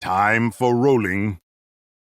Time for rolling.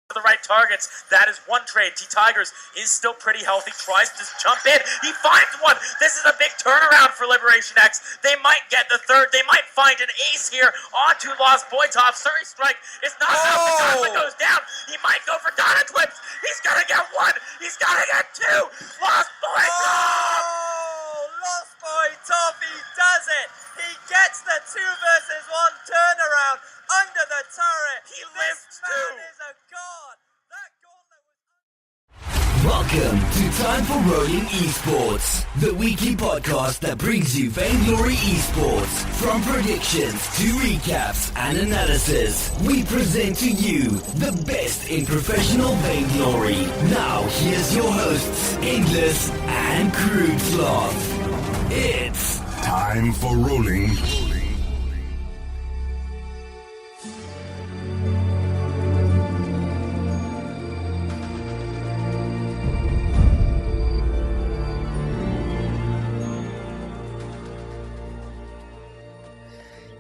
The right targets. That is one trade. T-Tigers is still pretty healthy. Tries to jump in. He finds one. This is a big turnaround for Liberation X. They might get the third. They might find an ace here onto Lost Boytov. Surrey Strike is not enough. The Gauntlet goes down. He might go for Donna Clips. He's going to get one. He's going to get two. Lost Boytov! Lost Boytov, he does it. He gets the 2 versus 1 turnaround under the turret. He lifts two. Is a god. That Welcome to Time for Rolling Esports, the weekly podcast that brings you Vainglory Esports. From predictions to recaps and analysis, we present to you the best in professional Vainglory. Now here's your hosts, Endless and Crude. It's Time for rolling.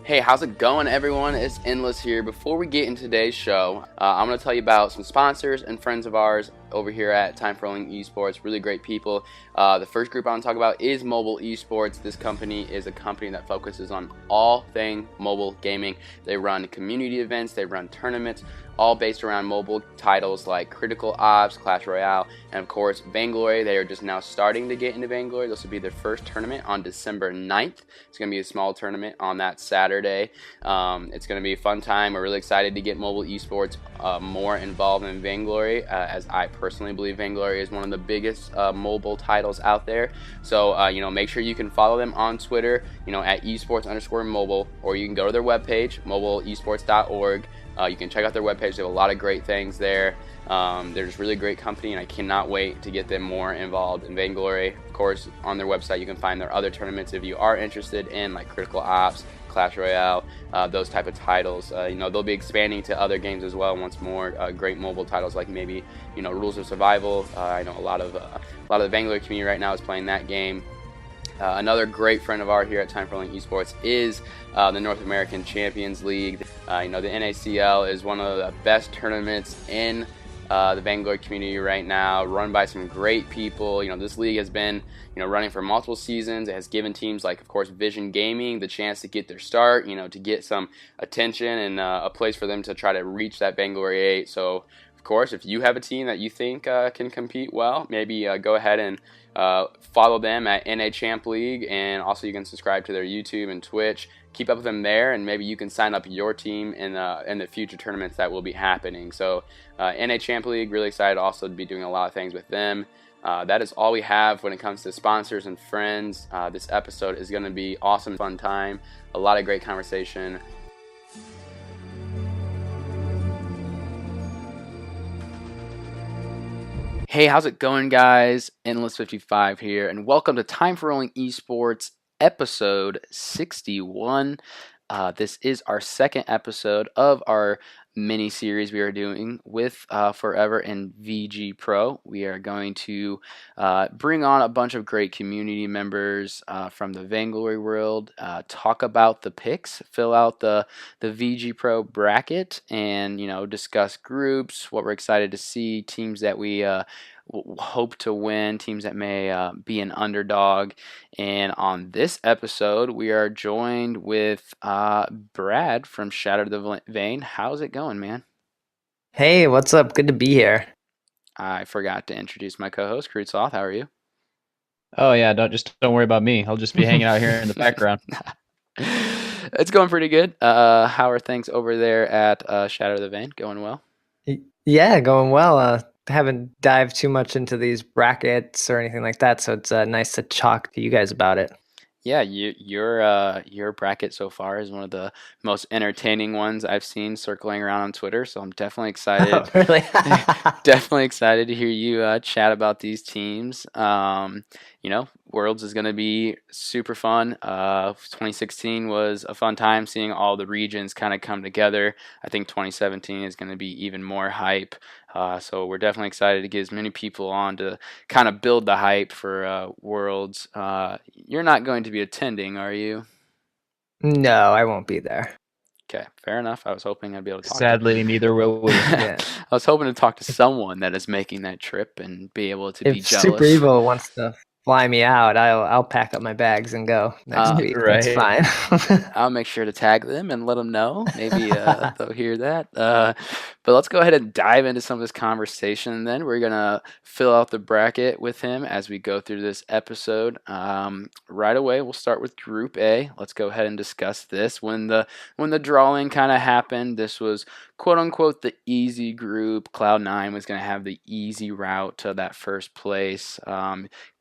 Hey, how's it going, everyone? It's Endless here. Before we get into today's show, I'm going to tell you about some sponsors and friends of ours over here at Time for Rolling Esports. Really great people. The first group I want to talk about is Mobile Esports. This company is a company that focuses on all things mobile gaming. They run community events, they run tournaments, all based around mobile titles like Critical Ops, Clash Royale, and of course Vainglory. They are just now starting to get into Vainglory. This will be their first tournament on December 9th. It's going to be a small tournament on that Saturday. It's going to be a fun time. We're really excited to get Mobile Esports more involved in Vainglory, as I personally believe Vainglory is one of the biggest mobile titles out there. So make sure you can follow them on Twitter, at esports_mobile, or you can go to their webpage, mobileesports.org. You can check out their webpage. They have a lot of great things there. They're just really great company, and I cannot wait to get them more involved in Vainglory. Of course, on their website, you can find their other tournaments if you are interested in like Critical Ops, Clash Royale, those type of titles. They'll be expanding to other games as well once more. Great mobile titles like maybe Rules of Survival. I know a lot of the Vainglory community right now is playing that game. Another great friend of ours here at Time for Rolling Esports is the North American Champions League. The NACL is one of the best tournaments in the Vainglory community right now, run by some great people. This league has been running for multiple seasons. It has given teams like, of course, Vision Gaming the chance to get their start, to get some attention and a place for them to try to reach that Vainglory 8. So, of course, if you have a team that you think can compete well, maybe go ahead and follow them at NA Champ League, and also you can subscribe to their YouTube and Twitch. Keep up with them there, and maybe you can sign up your team in the future tournaments that will be happening. So NA Champ League, really excited also to be doing a lot of things with them. That is all we have when it comes to sponsors and friends. This episode is going to be awesome, fun time, a lot of great conversation. Hey, how's it going, guys? Endless55 here, and welcome to Time for Rolling Esports, episode 61. This is our second episode of our mini-series we are doing with Forever and VG Pro. We are going to bring on a bunch of great community members from the Vainglory world, talk about the picks, fill out the VG Pro bracket, and discuss groups, what we're excited to see, teams that we hope to win, teams that may be an underdog. And on this episode, we are joined with Brad from Shatter The Vain. How's it going, man? Hey, what's up? Good to be here. I forgot to introduce my co-host, Crude. How are you? Oh yeah, don't worry about me. I'll just be hanging out here in the background. It's going pretty good. How are things over there at Shatter The Vain? Going well? Yeah, going well. Haven't dived too much into these brackets or anything like that, so it's nice to talk to you guys about it. Yeah, your bracket so far is one of the most entertaining ones I've seen circling around on Twitter. So I'm definitely excited. Oh, really? Definitely excited to hear you chat about these teams. Worlds is going to be super fun. 2016 was a fun time seeing all the regions kind of come together. I think 2017 is going to be even more hype. So we're definitely excited to get as many people on to kind of build the hype for Worlds. You're not going to be attending, are you? No, I won't be there. Okay, fair enough. I was hoping I'd be able to talk Sadly, neither will we. Yeah. I was hoping to talk to someone that is making that trip and be able to be If Super jealous. Evil wants to fly me out, I'll pack up my bags and go next week. That's Right. fine. I'll make sure to tag them and let them know. Maybe they'll hear that. But let's go ahead and dive into some of this conversation. Then we're gonna fill out the bracket with him as we go through this episode. Right away, we'll start with Group A. Let's go ahead and discuss this. When the drawing kind of happened, this was quote unquote the easy group. Cloud9 was gonna have the easy route to that first place.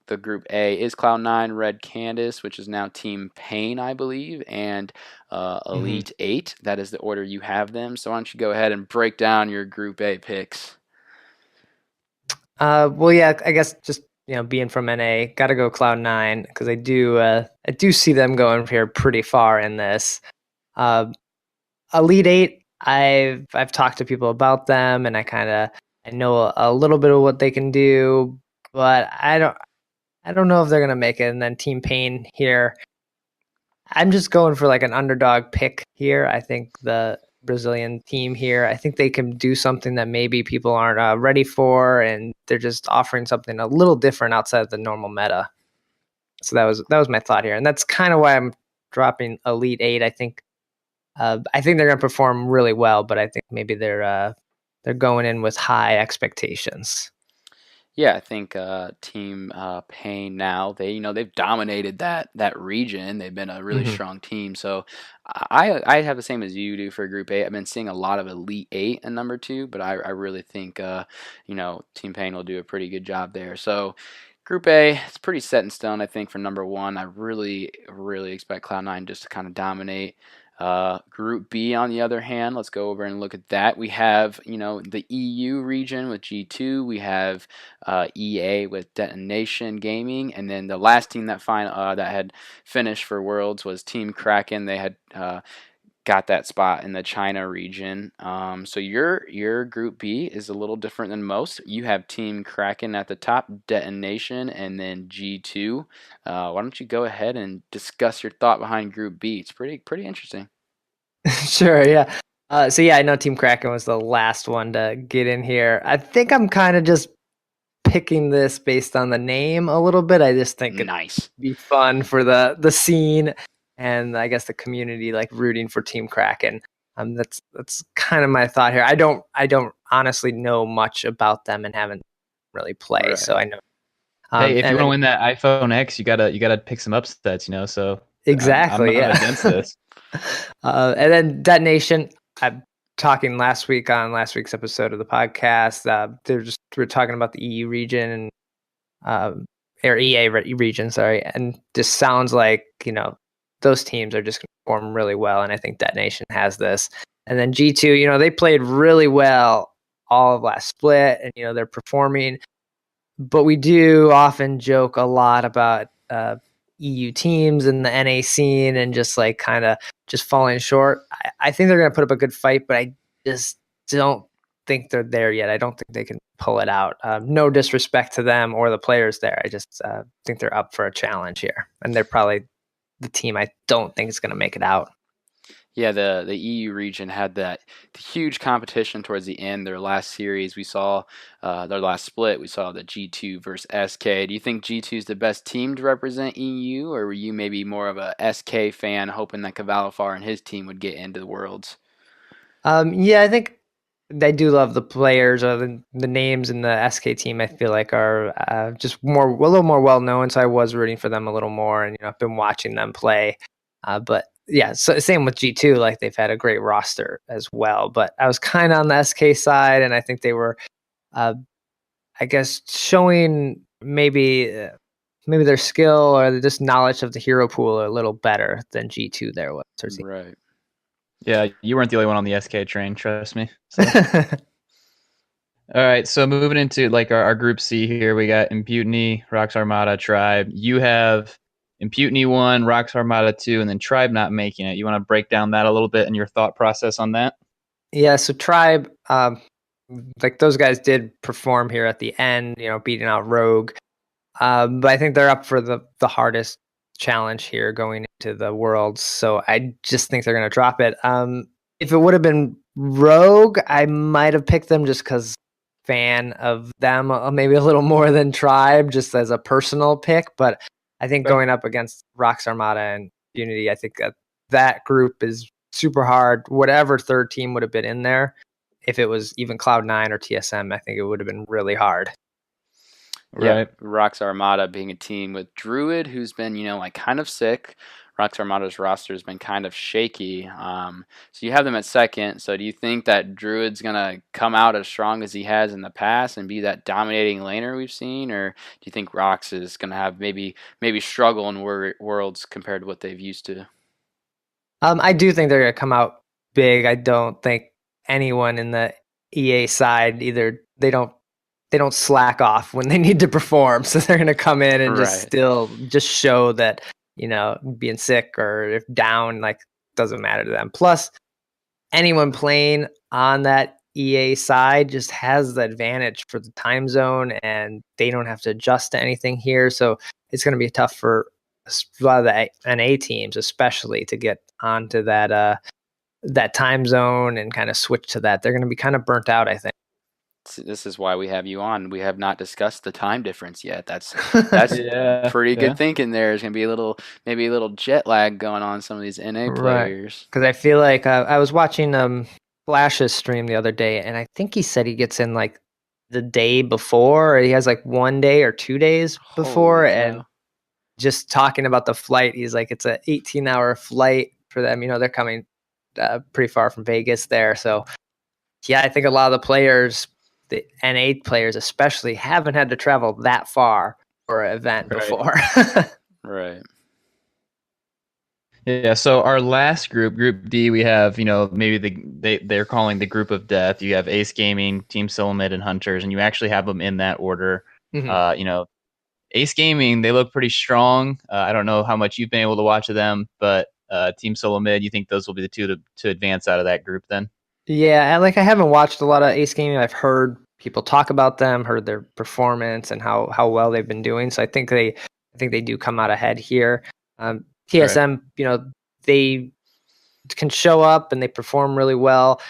The Group A is Cloud9, Red Candace, which is now Team Pain, I believe, and Elite 8. That is the order you have them. So why don't you go ahead and break down your Group A picks? Well, yeah, I guess just being from NA, got to go Cloud9 because I do see them going here pretty far in this. Elite 8, I've talked to people about them, and I know a little bit of what they can do, but I don't know if they're gonna make it. And then Team Pain here, I'm just going for like an underdog pick here. I think the Brazilian team here, I think they can do something that maybe people aren't ready for, and they're just offering something a little different outside of the normal meta. So that was my thought here, and that's kind of why I'm dropping Elite 8. I think they're going to perform really well, but I think maybe they're going in with high expectations. Yeah, I think Team Pain now they've dominated that region. They've been a really strong team. So I have the same as you do for Group 8. I've been seeing a lot of Elite 8 and number 2, but I really think Team Pain will do a pretty good job there. So Group A, it's pretty set in stone, I think, for number 1. I really, really expect Cloud9 just to kind of dominate. Group B, on the other hand, let's go over and look at that. We have, the EU region with G2. We have EA with Detonation Gaming, and then the last team that had finished for Worlds was Team Kraken. They had got that spot in the China region. So your Group B is a little different than most. You have Team Kraken at the top, Detonation, and then G2. Why don't you go ahead and discuss your thought behind Group B? It's pretty interesting. Sure, yeah. So yeah, I know Team Kraken was the last one to get in here. I think I'm kind of just picking this based on the name a little bit. I just think it'd Nice. be fun for the scene and I guess the community, like rooting for Team Kraken. That's kind of my thought here. I don't honestly know much about them and haven't really played, Right. so I know. Hey, if you and want to then- win that iPhone X, you gotta pick some upsets, So Exactly, I'm not yeah. against this. And then Detonation, I'm talking last week on last week's episode of the podcast. We're talking about the EU region and or EA region, sorry, and just sounds like those teams are just going to perform really well, and I think Detonation has this. And then G2, they played really well all of last split, and they're performing. But we do often joke a lot about EU teams and the NA scene and just like kind of just falling short. I think they're going to put up a good fight, but I just don't think they're there yet. I don't think they can pull it out. No disrespect to them or the players there. I just think they're up for a challenge here, and they're probably the team I don't think is going to make it out. Yeah, the EU region had that huge competition towards the end. Their last series, we saw their last split. We saw the G2 versus SK. Do you think G2 is the best team to represent EU, or were you maybe more of a SK fan, hoping that Cavalifar and his team would get into the Worlds? Yeah, I think I do love the players or the names in the SK team. I feel like are just a little more well known. So I was rooting for them a little more, and I've been watching them play. But yeah, so same with G2. Like they've had a great roster as well. But I was kind of on the SK side, and I think they were, I guess, showing maybe their skill or just knowledge of the hero pool a little better than G2 there was. Right. Yeah, you weren't the only one on the SK train, trust me. So. All right, so moving into like our Group C here, we got Imputiny, Rox Armada, Tribe. You have Imputiny 1, Rox Armada 2, and then Tribe not making it. You want to break down that a little bit and your thought process on that? Yeah, so Tribe, like those guys did perform here at the end, beating out Rogue. But I think they're up for the hardest challenge here going into the Worlds. So I just think they're going to drop it. If it would have been Rogue, I might have picked them just because fan of them, maybe a little more than Tribe, just as a personal pick. But I think going up against Rox Armada and Unity, I think that group is super hard. Whatever third team would have been in there, if it was even Cloud9 or TSM, I think it would have been really hard. Yeah, Right. Rox Armada being a team with Druid, who's been, like kind of sick. Rox Armada's roster has been kind of shaky. So you have them at second. So do you think that Druid's going to come out as strong as he has in the past and be that dominating laner we've seen? Or do you think Rox is going to have maybe struggle in Worlds compared to what they've used to? I do think they're going to come out big. I don't think anyone in the EA side either they don't slack off when they need to perform. So they're going to come in and just Right. still just show that, being sick or if down, like, doesn't matter to them. Plus, anyone playing on that EA side just has the advantage for the time zone and they don't have to adjust to anything here. So it's going to be tough for a lot of the NA teams, especially, to get onto that time zone and kind of switch to that. They're going to be kind of burnt out, I think. This is why we have you on. We have not discussed the time difference yet. That's Yeah. pretty good Yeah. thinking. There's gonna be maybe a little jet lag going on some of these NA players. Because I feel like I was watching Flash's stream the other day, and I think he said he gets in like the day before, or he has like 1 day or 2 days before, Holy and cow. just talking about the flight, he's like, it's an 18-hour flight for them. They're coming pretty far from Vegas there, so yeah, I think a lot of the players, the NA players especially, haven't had to travel that far for an event Right. before. Right. Yeah, so our last group, Group D, we have, maybe they're calling the Group of Death. You have Ace Gaming, Team Silomid, and Hunters, and you actually have them in that order. Mhm. Ace Gaming, they look pretty strong. I don't know how much you've been able to watch of them, but Team Silomid, you think those will be the two to advance out of that group then? Yeah, and like I haven't watched a lot of Ace Gaming. I've heard people talk about them, heard their performance and how well they've been doing. So I think they do come out ahead here. TSM, they can show up and they perform really well.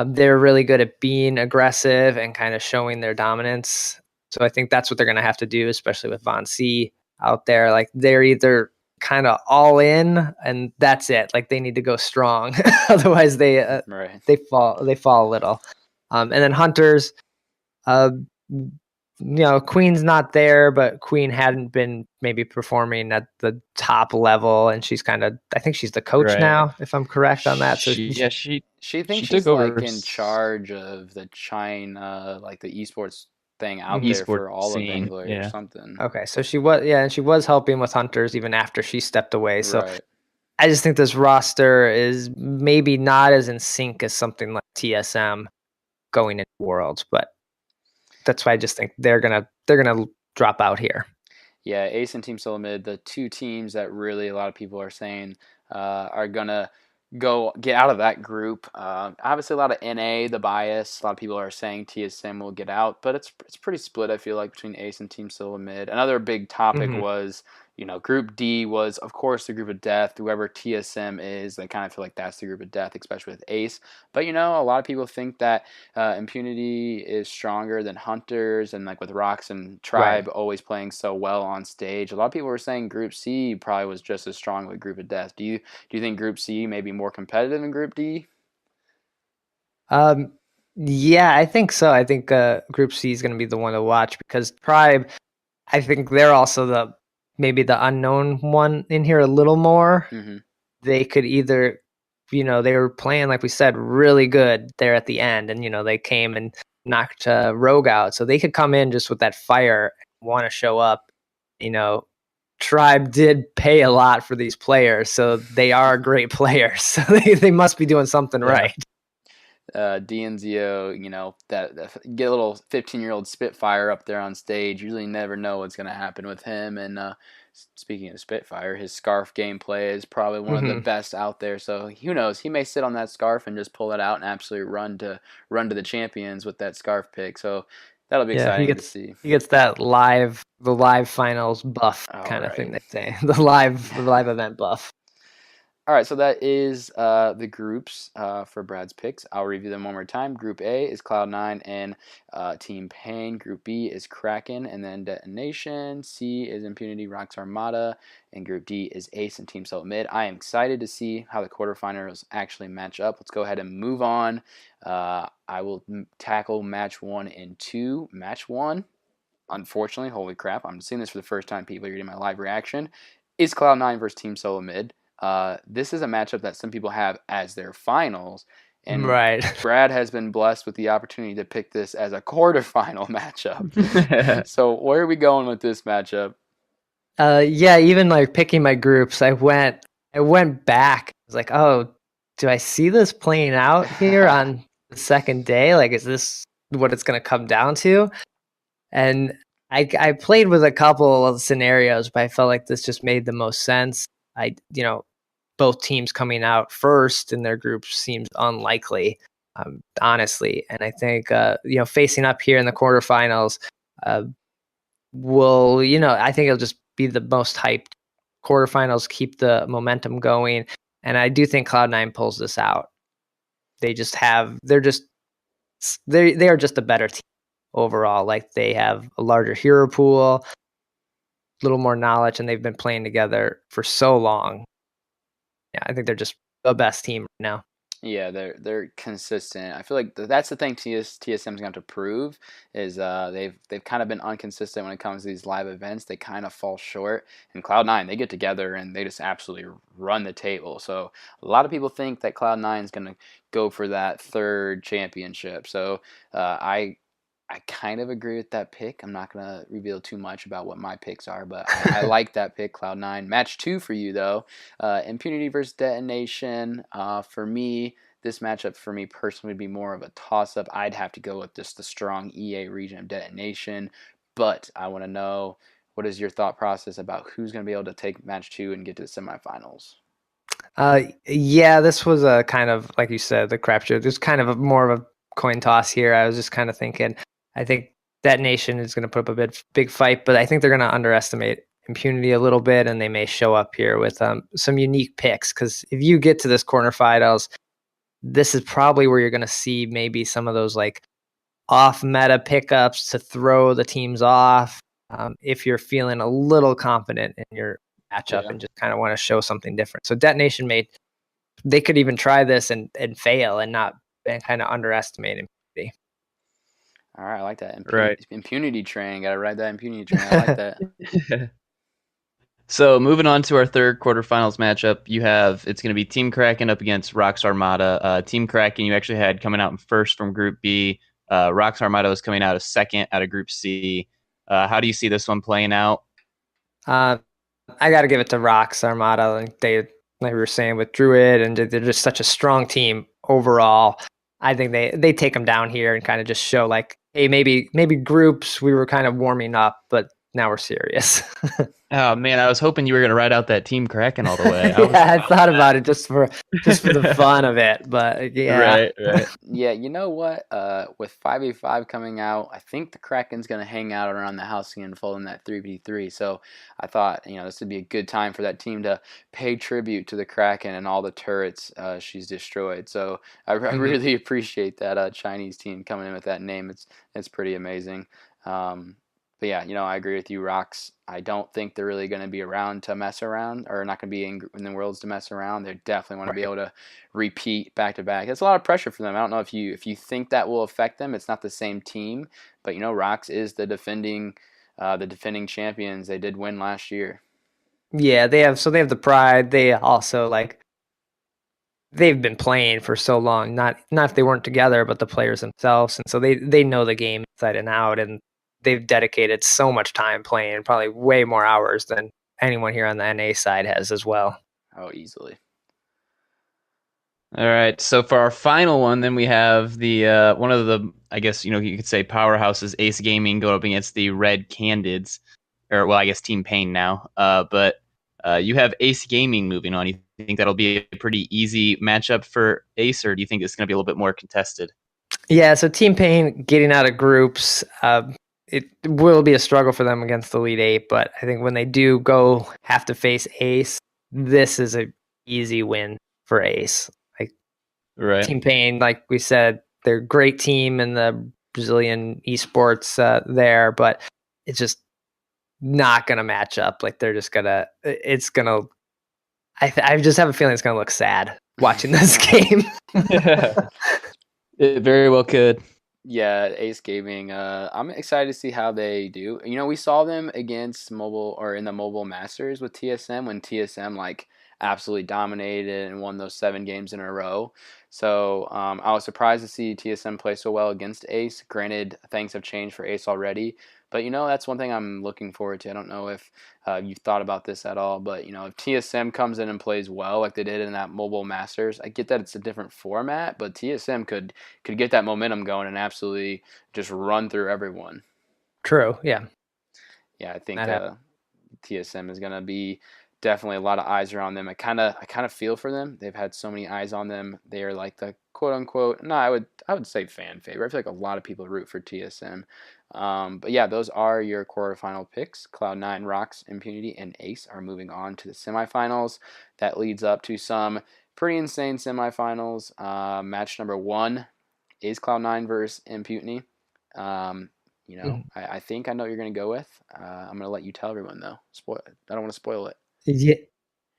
They're really good at being aggressive and kind of showing their dominance. So I think that's what they're going to have to do, especially with Von C out there. Like, they're either kind of all in and that's it. Like, they need to go strong. Otherwise Right. they fall a little. And then Hunters, uh, Queen's not there, but Queen hadn't been maybe performing at the top level, and she's I think she's the coach Right. now, if I'm correct on that. So She thinks took she's over like in charge of the China, like the esports thing out Mhm. there esports for all of scene. Bangalore or Yeah. something. Okay, so and she was helping with Hunters even after she stepped away. So Right. I just think this roster is maybe not as in sync as something like TSM going into Worlds, but that's why I just think they're gonna drop out here. Yeah, Ace and Team Solomid, the two teams that really a lot of people are saying are gonna go get out of that group. Obviously, a lot of NA, the bias. A lot of people are saying TSM will get out, but it's pretty split. I feel like between Ace and Team Solomid. Another big topic Mhm. was, Group D was of course the group of death. Whoever TSM is, they kind of feel like that's the group of death, especially with Ace. But a lot of people think that Impunity is stronger than Hunters, and like with Rox and Tribe always playing so well on stage. A lot of people were saying Group C probably was just as strong with Group of Death. Do you think Group C may be more competitive than Group D? Yeah, I think so. I think Group C is going to be the one to watch because Tribe, I think they're also maybe the unknown one in here a little more. Mm-hmm. They could either, they were playing, like we said, really good there at the end, and they came and knocked Rogue out, so they could come in just with that fire, want to show up. Tribe did pay a lot for these players, so they are great players. So they must be doing something right. DNZO, that get a little 15-year-old Spitfire up there on stage. You really never know what's going to happen with him. And speaking of Spitfire, his Scarf gameplay is probably one of the best out there. So who knows? He may sit on that Scarf and just pull it out and absolutely run to the champions with that Scarf pick. So that'll be exciting to see. He gets that the live finals buff kind of thing, they say. The live event buff. All right, so that is the groups for Brad's picks. I'll review them one more time. Group A is Cloud9 and Team Pain. Group B is Kraken and then Detonation. C is Impunity, Rocks Armada. And Group D is Ace and Team Solid Mid. I am excited to see how the quarterfinals actually match up. Let's go ahead and move on. I will tackle match 1 and 2. Match 1, unfortunately, holy crap, I'm seeing this for the first time, people. You're getting my live reaction. Is Cloud9 versus Team Solo Mid. This is a matchup that some people have as their finals, and Right. Brad has been blessed with the opportunity to pick this as a quarterfinal matchup. So where are we going with this matchup? Yeah, even like picking my groups, I went back. I was like, oh, do I see this playing out here on the second day? Like, is this what it's going to come down to? And I played with a couple of scenarios, but I felt like this just made the most sense. Both teams coming out first in their groups seems unlikely, honestly. And I think, facing up here in the quarterfinals, I think it'll just be the most hyped quarterfinals, keep the momentum going. And I do think Cloud9 pulls this out. They are just a better team overall. Like, they have a larger hero pool, a little more knowledge, and they've been playing together for so long. Yeah, I think they're just the best team right now. Yeah, they're consistent. I feel like that's the thing TSM's going to have to prove is they've kind of been inconsistent when it comes to these live events. They kind of fall short. And Cloud9, they get together and they just absolutely run the table. So a lot of people think that Cloud9 is going to go for that third championship. So I kind of agree with that pick. I'm not going to reveal too much about what my picks are, but I like that pick, Cloud9. Match 2 for you, though. Impunity versus Detonation. For me, this matchup for me personally would be more of a toss-up. I'd have to go with just the strong EA region of Detonation, but I want to know, what is your thought process about who's going to be able to take match 2 and get to the semifinals? Yeah, this was a kind of, like you said, the crapshoot. There's kind of more of a coin toss here. I was just kind of thinking, I think Detonation is going to put up a big fight, but I think they're going to underestimate Impunity a little bit, and they may show up here with some unique picks. Because if you get to this quarterfinals, this is probably where you're going to see maybe some of those like off meta pickups to throw the teams off. If you're feeling a little confident in your matchup and just kind of want to show something different. So Detonation they could even try this and fail and kind of underestimate Impunity. All right, I like that. Right. Impunity train. Got to ride that impunity train. I like that. So moving on to our third quarterfinals matchup, it's going to be Team Kraken up against Rocks Armada. Team Kraken, you actually had coming out in first from Group B. Rocks Armada was coming out as second out of Group C. How do you see this one playing out? I got to give it to Rocks Armada. Like we were saying with Druid, and they're just such a strong team overall. I think they take them down here and kind of just show like, hey, maybe groups we were kind of warming up, but now we're serious. Oh man, I was hoping you were going to ride out that Team Kraken all the way. I thought about it just for the fun of it, but yeah. Right. Yeah, you know what? With 5v5 coming out, I think the Kraken's going to hang out around the house and fold in that 3v3. So I thought, this would be a good time for that team to pay tribute to the Kraken and all the turrets she's destroyed. So I really appreciate that Chinese team coming in with that name. It's pretty amazing. But yeah, I agree with you, Rocks. I don't think they're really going to be around to mess around, or not going to be in the worlds to mess around. They definitely want to be able to repeat back to back. It's a lot of pressure for them. I don't know if you think that will affect them. It's not the same team, but Rocks is the defending champions. They did win last year. Yeah, they have the pride. They also they've been playing for so long. Not if they weren't together, but the players themselves, and so they know the game inside and out, and they've dedicated so much time playing, probably way more hours than anyone here on the NA side has as well. Oh, easily. All right. So for our final one, then we have the one of the, I guess, you could say powerhouses, Ace Gaming, go up against the Red Candids, or well, I guess Team Pain now. But you have Ace Gaming moving on. You think that'll be a pretty easy matchup for Ace, or do you think it's going to be a little bit more contested? Yeah. So Team Pain getting out of groups. It will be a struggle for them against the Elite Eight, but I think when they do have to face Ace, this is a easy win for Ace. Like Right. Team Pain, like we said, they're a great team in the Brazilian esports there, but it's just not going to match up. Like they're just going to, it's going to, I just have a feeling it's going to look sad watching this game. It very well could. Yeah, Ace Gaming. I'm excited to see how they do. You know, we saw them against mobile or in the mobile masters with TSM when TSM like absolutely dominated and won those 7 games in a row. So I was surprised to see TSM play so well against Ace. Granted, things have changed for Ace already, but you know that's one thing I'm looking forward to. I don't know if you've thought about this at all, but you know if TSM comes in and plays well like they did in that mobile masters, I get that it's a different format, but TSM could get that momentum going and absolutely just run through everyone. True. Yeah. Yeah, I think That TSM is going to be definitely a lot of eyes around them. I kind of feel for them. They've had so many eyes on them. They are like the quote unquote. No, I would say fan favorite. I feel like a lot of people root for TSM. But yeah, those are your quarterfinal picks. Cloud9, Rocks, Impunity, and Ace are moving on to the semifinals. That leads up to some pretty insane semifinals. Match number 1 is Cloud9 versus Impunity. You know, I think I know what you're going to go with. I'm going to let you tell everyone, though. I don't want to spoil it.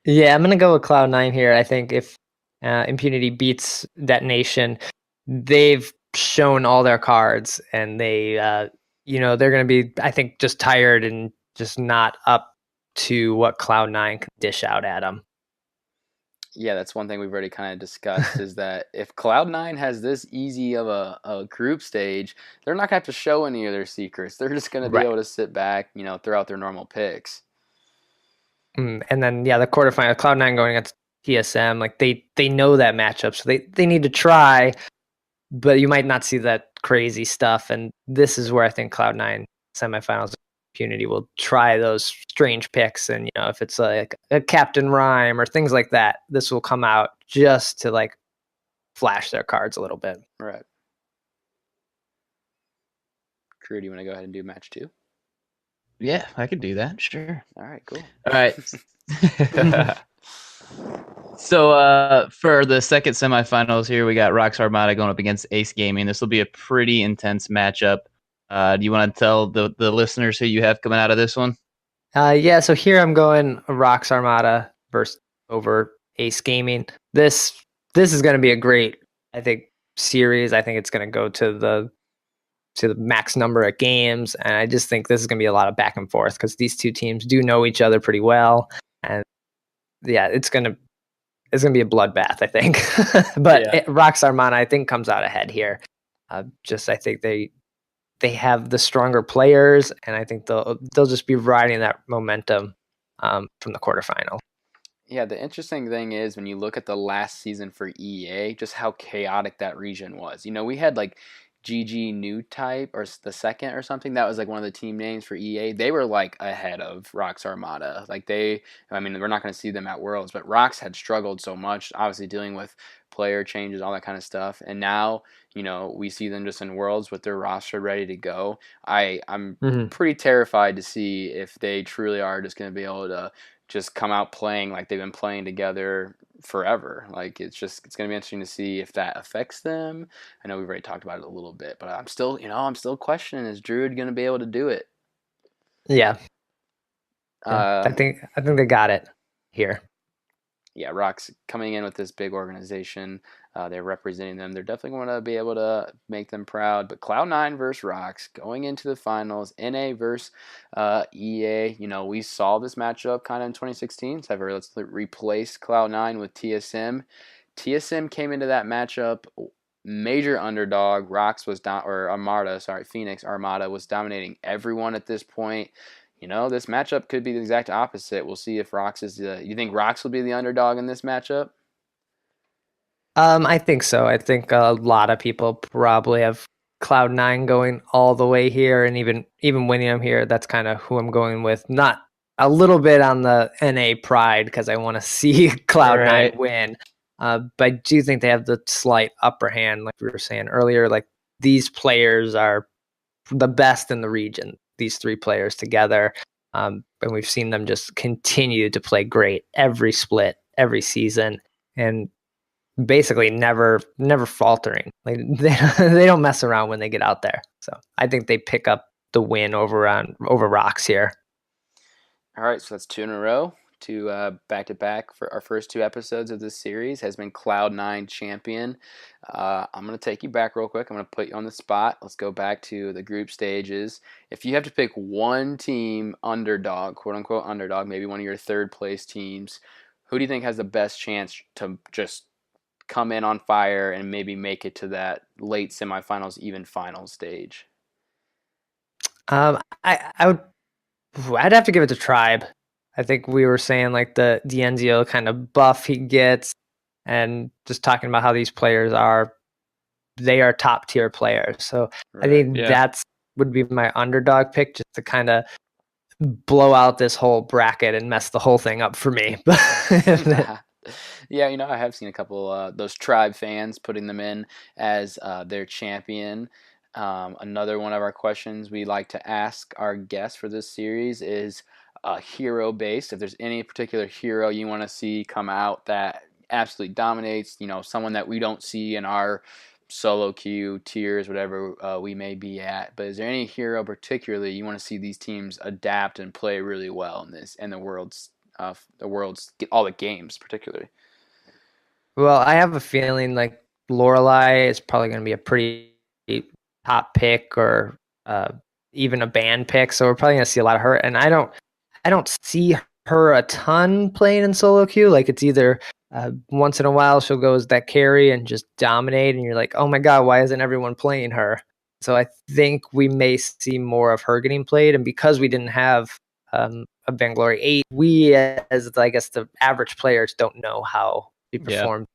Yeah, I'm gonna go with Cloud9 here. I think if Impunity beats Detonation, they've shown all their cards, and they're gonna be, I think, just tired and just not up to what Cloud9 can dish out at them. Yeah, that's one thing we've already kind of discussed is that if Cloud9 has this easy of a group stage, they're not going to have to show any of their secrets. They're just going to be Right. able to sit back, you know, throw out their normal picks. And then the quarterfinal, Cloud9 going against TSM, like they know that matchup, so they need to try, but you might not see that crazy stuff. And this is where I think Cloud9 semifinals Impunity will try those strange picks. And if it's like a Captain Rhyme or things like that, this will come out just to like flash their cards a little bit. Right. Crude, do you want to go ahead and do match 2? Yeah, I could do that. Sure. All right, cool. All right. So for the second semifinals here, we got Rocks Armada going up against Ace Gaming. This will be a pretty intense matchup. Do you want to tell the listeners who you have coming out of this one? Yeah, so here I'm going Rocks Armada versus over Ace Gaming. This is going to be a great, I think, series. I think it's going to go to the max number of games, and I just think this is going to be a lot of back and forth because these two teams do know each other pretty well, and yeah, it's going to be a bloodbath, I think. But Rocks Armada, I think, comes out ahead here. I think they have the stronger players, and I think they'll just be riding that momentum from the quarterfinal. Yeah, the interesting thing is when you look at the last season for EA, just how chaotic that region was. You know, we had like GG New Type or the second or something. That was like one of the team names for EA. They were like ahead of Rocks Armada. I mean, we're not going to see them at Worlds, but Rocks had struggled so much, obviously dealing with player changes, all that kind of stuff. And now, you know, we see them just in Worlds with their roster ready to go. I'm pretty terrified to see if they truly are just going to be able to just come out playing like they've been playing together forever. Like it's going to be interesting to see if that affects them. I know we've already talked about it a little bit, but I'm still questioning, is Druid going to be able to do it? Yeah. I think they got it here. Yeah, Rocks coming in with this big organization. They're representing them. They're definitely going to be able to make them proud. But Cloud9 versus Rocks going into the finals. NA versus EA. You know, we saw this matchup kind of in 2016. So let's replace Cloud9 with TSM. TSM came into that matchup major underdog. Phoenix Armada was dominating everyone at this point. You know, this matchup could be the exact opposite. We'll see if Rocks is you think Rocks will be the underdog in this matchup? I think so. I think a lot of people probably have Cloud9 going all the way here, and even winning them here. That's kind of who I'm going with. Not a little bit on the NA pride because I want to see Cloud9 win. But I do think they have the slight upper hand, like we were saying earlier. Like these players are the best in the region. These three players together, and we've seen them just continue to play great every split, every season and basically never faltering. Like they don't mess around when they get out there. So I think they pick up the win over Rocks here. All right, so that's 2 in a row. Two back to back for our first 2 episodes of this series has been Cloud9 champion. I'm going to take you back real quick. I'm going to put you on the spot. Let's go back to the group stages. If you have to pick one team underdog, quote unquote underdog, maybe one of your third place teams, who do you think has the best chance to just come in on fire and maybe make it to that late semifinals, even final stage? I'd have to give it to Tribe. I think we were saying like the Enzio kind of buff he gets, and just talking about how these players they are top tier players. So I Right. think Yeah. that's would be my underdog pick, just to kind of blow out this whole bracket and mess the whole thing up for me. Yeah, I have seen a couple those Tribe fans putting them in as their champion. Another one of our questions we like to ask our guests for this series is hero based. If there's any particular hero you want to see come out that absolutely dominates, someone that we don't see in our solo queue tiers, whatever we may be at. But is there any hero particularly you want to see these teams adapt and play really well in this and the world's all the games particularly? Well, I have a feeling like Lorelei is probably going to be a pretty top pick, or uh, even a band pick. So we're probably going to see a lot of her. And I don't see her a ton playing in solo queue. Like it's either once in a while she'll go as that carry and just dominate, and you're like, oh my god, why isn't everyone playing her? So I think we may see more of her getting played. And because we didn't have a Vainglory 8, we as I guess the average players don't know how she Yeah. performs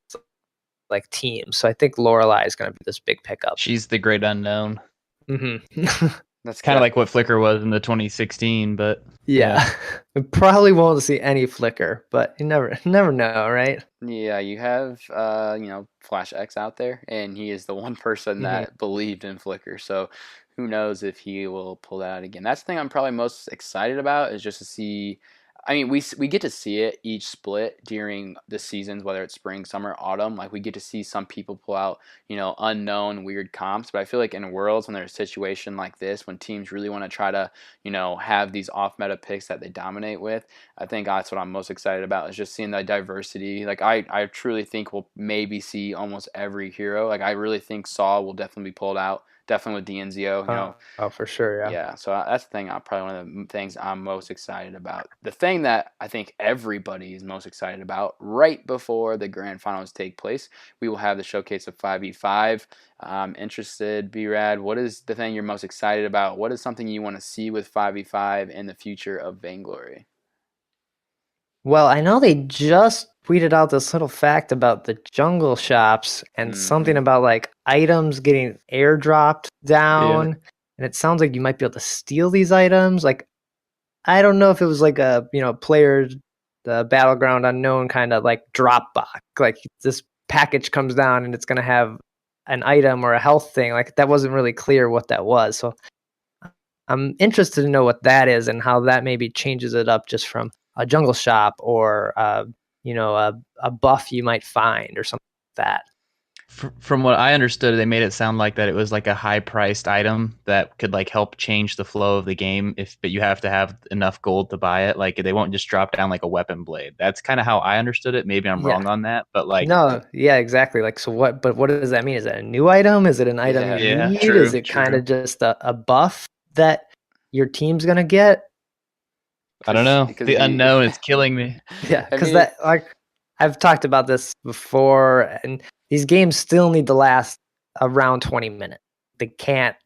like teams. So I think Lorelei is going to be this big pickup. She's the great unknown. Mm-hmm. That's Kind of like what Flicker was in the 2016, but Yeah. We probably won't see any Flicker, but you never know, right? Yeah, you have Flash X out there, and he is the one person that believed in Flicker. So who knows if he will pull that out again. That's the thing I'm probably most excited about, is just to see. I mean, we get to see it each split during the seasons, whether it's spring, summer, autumn. Like we get to see some people pull out, unknown weird comps. But I feel like in Worlds, when there's a situation like this, when teams really want to try to, have these off meta picks that they dominate with, I think that's what I'm most excited about, is just seeing the diversity. Like I truly think we'll maybe see almost every hero. Like I really think Saw will definitely be pulled out. Definitely with D'Enzio, Oh, for sure, yeah. Yeah, so that's the thing. Probably one of the things I'm most excited about. The thing that I think everybody is most excited about right before the grand finals take place, we will have the showcase of 5v5. I'm interested, B-Rad, what is the thing you're most excited about? What is something you want to see with 5v5 in the future of Vainglory? Well, I know they just tweeted out this little fact about the jungle shops and something about like items getting airdropped down. And it sounds like you might be able to steal these items. Like, I don't know if it was like a, player, the battleground unknown kind of like drop box. Like this package comes down and it's going to have an item or a health thing. Like that wasn't really clear what that was. So I'm interested to know what that is and how that maybe changes it up just from a jungle shop or a buff you might find or something like that. from what I understood, they made it sound like that it was like a high-priced item that could like help change the flow of the game. But you have to have enough gold to buy it. Like they won't just drop down like a weapon blade. That's kind of how I understood it. Maybe I'm wrong on that, but like no, yeah, exactly. Like so, what does that mean? Is it a new item? Is it an item you Yeah, need? true, Is it kind of just a buff that your team's gonna get? I don't know. Because The unknown is killing me. Yeah, I because mean, that like I've talked about this before, and these games still need to last around 20 minutes. They can't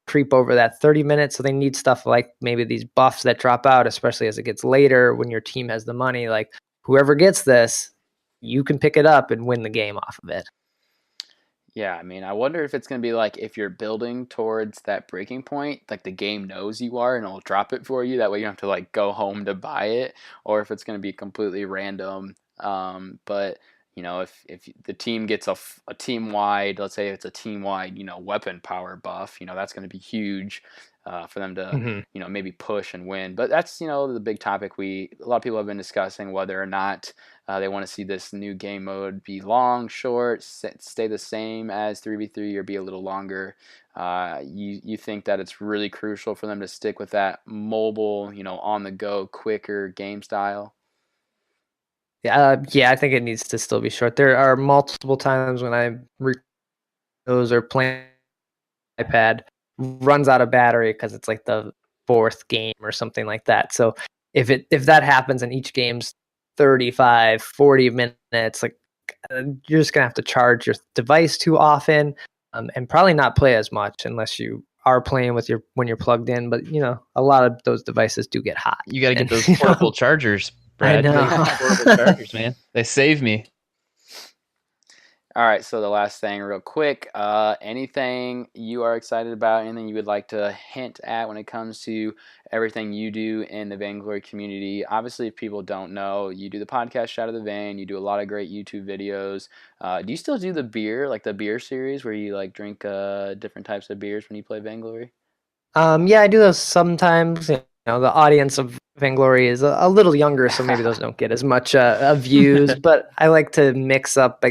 creep over that 30 minutes, so they need stuff like maybe these buffs that drop out, especially as it gets later when your team has the money. Like whoever gets this, you can pick it up and win the game off of it. Yeah, I mean, I wonder if it's going to be like if you're building towards that breaking point, like the game knows you are and it'll drop it for you. That way you don't have to like go home to buy it, or if it's going to be completely random. But if the team gets a team wide, let's say it's a team wide, weapon power buff, that's going to be huge for them to, Hmm. maybe push and win. But that's, the big topic a lot of people have been discussing whether or not they want to see this new game mode be long, short, stay the same as 3v3 or be a little longer. You think that it's really crucial for them to stick with that mobile, on the go, quicker game style? Yeah, I think it needs to still be short. There are multiple times when those are playing iPad runs out of battery because it's like the fourth game or something like that. So if that happens and each game's 35, 40 minutes, like you're just gonna have to charge your device too often, and probably not play as much unless you are playing with when you're plugged in. But a lot of those devices do get hot. You got to get And, those portable chargers, Brad. I know. You gotta get those portable chargers, man. They save me. All right, so the last thing, real quick, anything you are excited about, anything you would like to hint at when it comes to everything you do in the Vainglory community? Obviously, if people don't know, you do the podcast Shatter The Vain, you do a lot of great YouTube videos. Do you still do the beer, like the beer series where you like drink different types of beers when you play Vainglory? Yeah, I do those sometimes. The audience of Vainglory is a little younger, so maybe those don't get as much views. But I like to mix up, I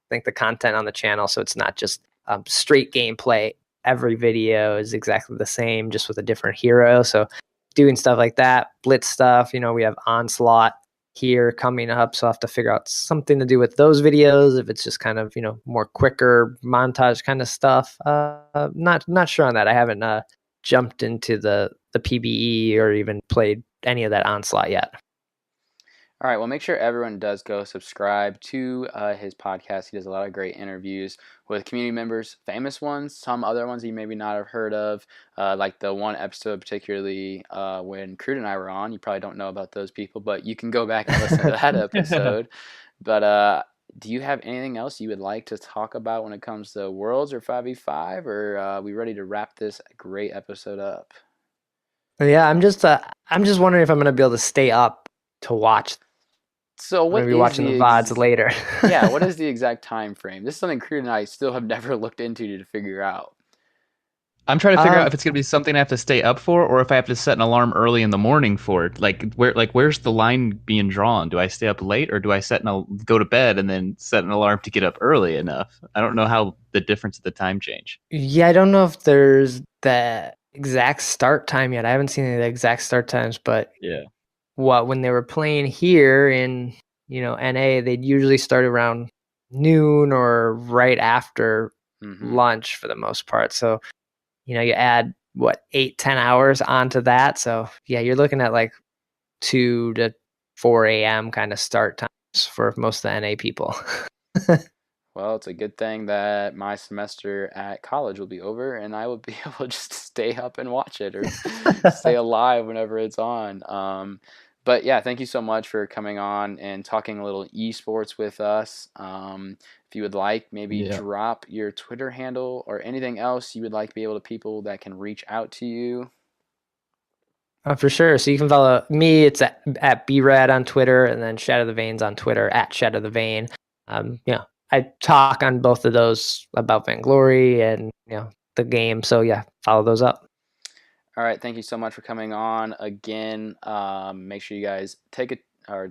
think, the content on the channel, so it's not just straight gameplay. Every video is exactly the same, just with a different hero. So doing stuff like that, Blitz stuff. We have Onslaught here coming up, so I'll have to figure out something to do with those videos. If it's just kind of more quicker montage kind of stuff, not sure on that. I haven't jumped into the PBE or even played any of that Onslaught yet. All right, well, make sure everyone does go subscribe to his podcast. He does a lot of great interviews with community members, famous ones, some other ones you maybe not have heard of, like the one episode particularly when Crude and I were on. You probably don't know about those people, but you can go back and listen to that episode. But do you have anything else you would like to talk about when it comes to Worlds or 5v5, or are we ready to wrap this great episode up? Yeah, I'm just wondering if I'm gonna be able to stay up to watch. So I'm what gonna be is watching the VODs later. yeah, what is the exact time frame? This is something Crude and I still have never looked into to figure out. I'm trying to figure out if it's gonna be something I have to stay up for, or if I have to set an alarm early in the morning for it. Where's the line being drawn? Do I stay up late, or do I go to bed and then set an alarm to get up early enough? I don't know how the difference of the time change. Yeah, I don't know if there's the exact start time yet. I haven't seen any of the exact start times, but Yeah. when they were playing here in NA, they'd usually start around noon or right after lunch for the most part. So you add 8-10 hours onto that. So yeah, you're looking at like 2 to 4 a.m. kind of start times for most of the NA people. Well, it's a good thing that my semester at college will be over and I will be able to just stay up and watch it or stay alive whenever it's on. But yeah, thank you so much for coming on and talking a little esports with us. If you would like, maybe drop your Twitter handle or anything else you would like to be able to people that can reach out to you. For sure. So you can follow me. It's at brad on Twitter, and then Shatter the Vain's on Twitter at Shatter the Vain. I talk on both of those about Vainglory and the game. So yeah, follow those up. All right, thank you so much for coming on again. Make sure you guys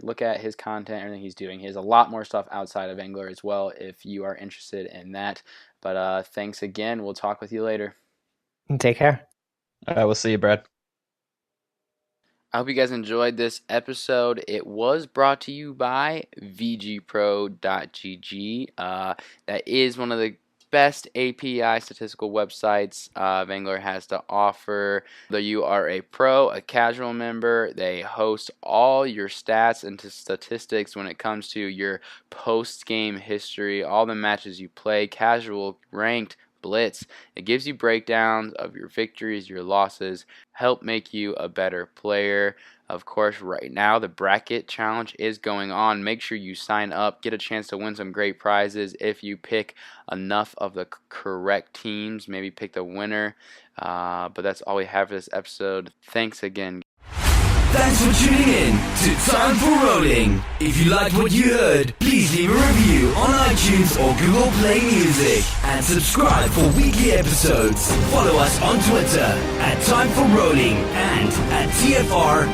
look at his content, everything he's doing. He has a lot more stuff outside of Vainglory as well if you are interested in that. But thanks again. We'll talk with you later. And take care. All right, we'll see you, Brad. I hope you guys enjoyed this episode. It was brought to you by vgpro.gg. That is one of the best API statistical websites Vainglory has to offer. Whether you are a pro, a casual member, they host all your stats and statistics when it comes to your post-game history, all the matches you play, casual, ranked, blitz. It gives you breakdowns of your victories, your losses, help make you a better player. Of course, right now the bracket challenge is going on. Make sure you sign up, get a chance to win some great prizes if you pick enough of the correct teams, maybe pick the winner. But that's all we have for this episode. Thanks again. Thanks for tuning in to Time for Rolling. If you liked what you heard, please leave a review on iTunes or Google Play Music and subscribe for weekly episodes. Follow us on Twitter at Time for Rolling and at TFR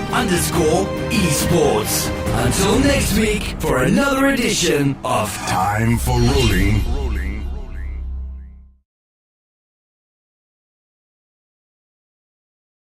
_eSports. Until next week for another edition of Time for rolling.